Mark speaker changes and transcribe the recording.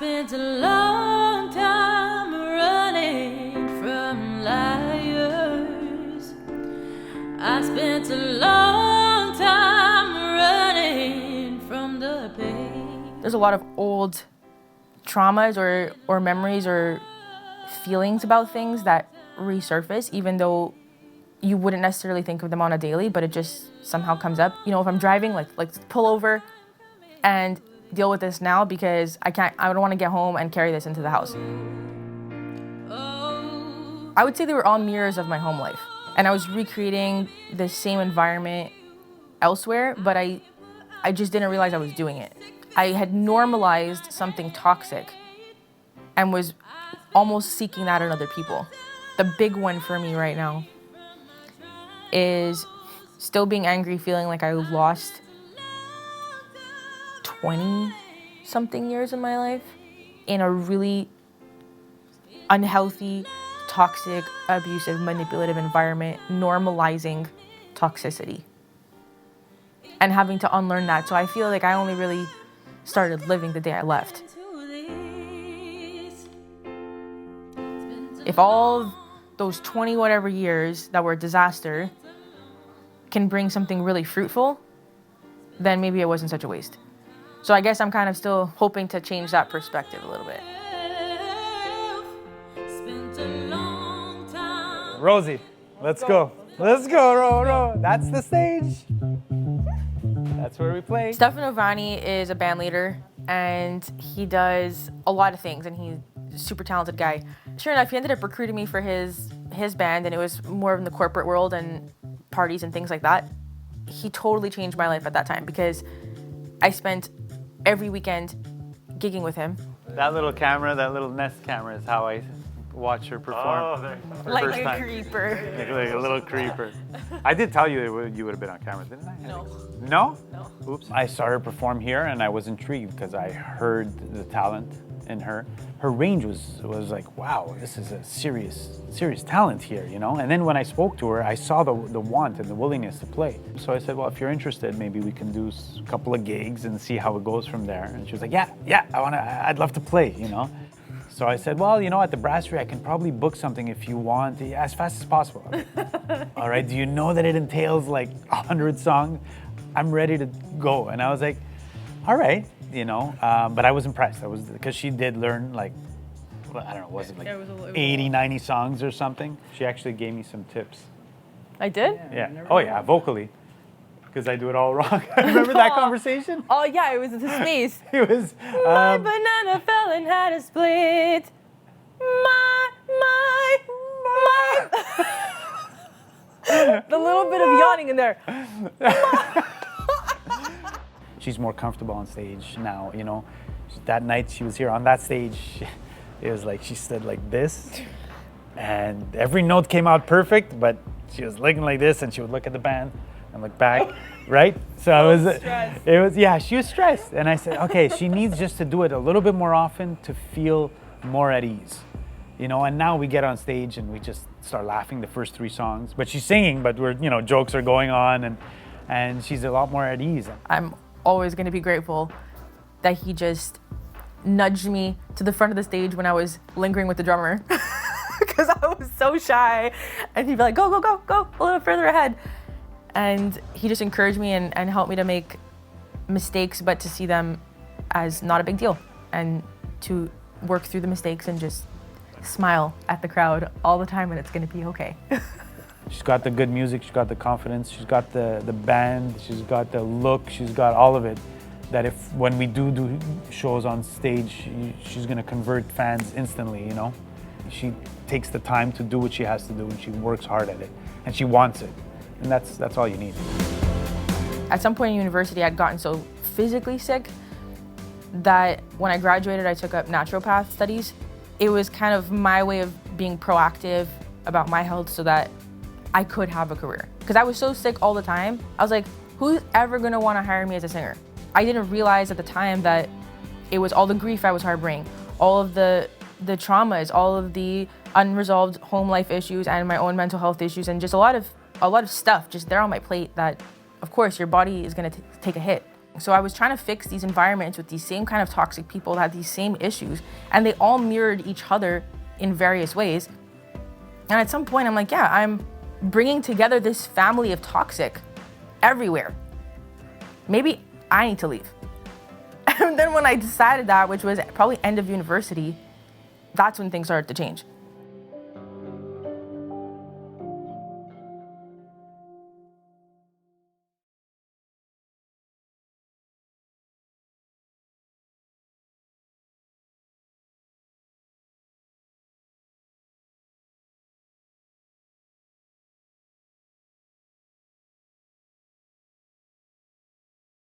Speaker 1: spent a long time running from liars. I spent a long time running from the pain.
Speaker 2: There's a lot of old traumas or memories or feelings about things that resurface, even though you wouldn't necessarily think of them on a daily, but it just somehow comes up. You know, if I'm driving, like pull over and deal with this now because I don't want to get home and carry this into the house. I would say they were all mirrors of my home life. And I was recreating the same environment elsewhere, but I just didn't realize I was doing it. I had normalized something toxic and was almost seeking that in other people. The big one for me right now is still being angry, feeling like I lost 20-something years in my life in a really unhealthy, toxic, abusive, manipulative environment, normalizing toxicity and having to unlearn that. So I feel like I only really started living the day I left. If all of those 20 whatever years that were a disaster can bring something really fruitful, then maybe it wasn't such a waste. So I guess I'm kind of still hoping to change that perspective a little bit.
Speaker 3: Rosie, let's go. Let's go, Ro. That's the stage. That's where we play.
Speaker 2: Stefano is a band leader, and he does a lot of things, and he's a super talented guy. Sure enough, he ended up recruiting me for his band, and it was more in the corporate world and parties and things like that. He totally changed my life at that time because I spent every weekend gigging with him.
Speaker 3: That little camera, that little Nest camera is how I watch her perform.
Speaker 2: Like a creeper.
Speaker 3: Like a little creeper. I did tell you you would have been on camera, didn't I?
Speaker 2: No.
Speaker 3: No?
Speaker 2: No.
Speaker 3: Oops. I saw her perform here and I was intrigued because I heard the talent in her. Her range was like, wow, this is a serious talent here, you know? And then when I spoke to her, I saw the want and the willingness to play. So I said, well, if you're interested, maybe we can do a couple of gigs and see how it goes from there. And she was like, yeah, I'd love to play, you know? So I said, well, you know, at the Brasserie, I can probably book something if you want, as fast as possible. All right, do you know that it entails like 100 songs? I'm ready to go. And I was like, all right, you know, but I was impressed. Because she did learn like, I don't know, was it like 80, 90 songs or something? She actually gave me some tips.
Speaker 2: I did?
Speaker 3: Yeah. Oh yeah, vocally. Because I do it all wrong. Remember that conversation?
Speaker 2: Oh yeah, it was the space.
Speaker 3: It was.
Speaker 2: My banana fell and had a split. My. The little bit of yawning in there.
Speaker 3: She's more comfortable on stage now, you know. That night she was here on that stage, it was like she stood like this, and every note came out perfect, but she was looking like this, and she would look at the band and look back, right? So she was stressed. And I said, okay, she needs just to do it a little bit more often to feel more at ease, you know? And now we get on stage and we just start laughing the first 3 songs, but she's singing, but jokes are going on and she's a lot more at ease.
Speaker 2: I'm always gonna be grateful that he just nudged me to the front of the stage when I was lingering with the drummer because I was so shy, and he'd be like, go, a little further ahead. And he just encouraged me and helped me to make mistakes, but to see them as not a big deal and to work through the mistakes and just smile at the crowd all the time, and it's gonna be okay.
Speaker 3: She's got the good music, she's got the confidence, she's got the band, she's got the look, she's got all of it. That if when we do shows on stage, she's gonna convert fans instantly, you know? She takes the time to do what she has to do, and she works hard at it, and she wants it. And that's all you need.
Speaker 2: At some point in university, I'd gotten so physically sick that when I graduated, I took up naturopath studies. It was kind of my way of being proactive about my health so that I could have a career. Because I was so sick all the time, I was like, who's ever gonna wanna hire me as a singer? I didn't realize at the time that it was all the grief I was harboring, all of the traumas, all of the unresolved home life issues and my own mental health issues, and just a lot of stuff just there on my plate that, of course, your body is gonna take a hit. So I was trying to fix these environments with these same kind of toxic people that had these same issues, and they all mirrored each other in various ways. And at some point I'm like, yeah, I'm bringing together this family of toxic everywhere. Maybe I need to leave. And then when I decided that, which was probably end of university, that's when things started to change.